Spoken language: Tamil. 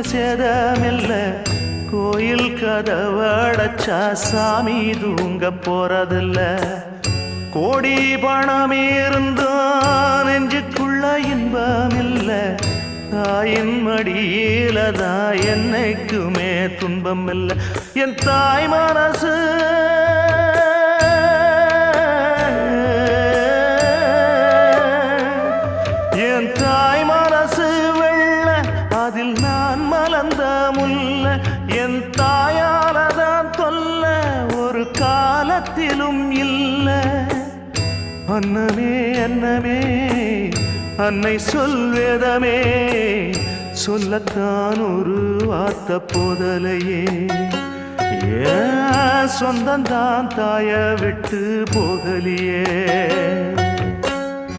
சேதமில்ல கோயில் கதவடைச்சா சாமி தூங்க போறதில்ல கோடி பணம் இருந்தும் நெஞ்சுக்குள்ள இன்பமில்ல தாயின் மடியில தான் என்னைக்குமே துன்பம் இல்லை என் தாய் மனசு என் தாய் மனசு வெள்ள அதில் நான் மலர்ந்த முல்ல என் தாயாலதான் தொல்ல ஒரு காலத்திலும் இல்லை அன்னமே அன்னமே அன்னை சொல்வேதமே சொல்லத்தான் ஒரு வார்த்தை போதலையே ஏன் சொந்தந்தான் தாய விட்டு போகலியே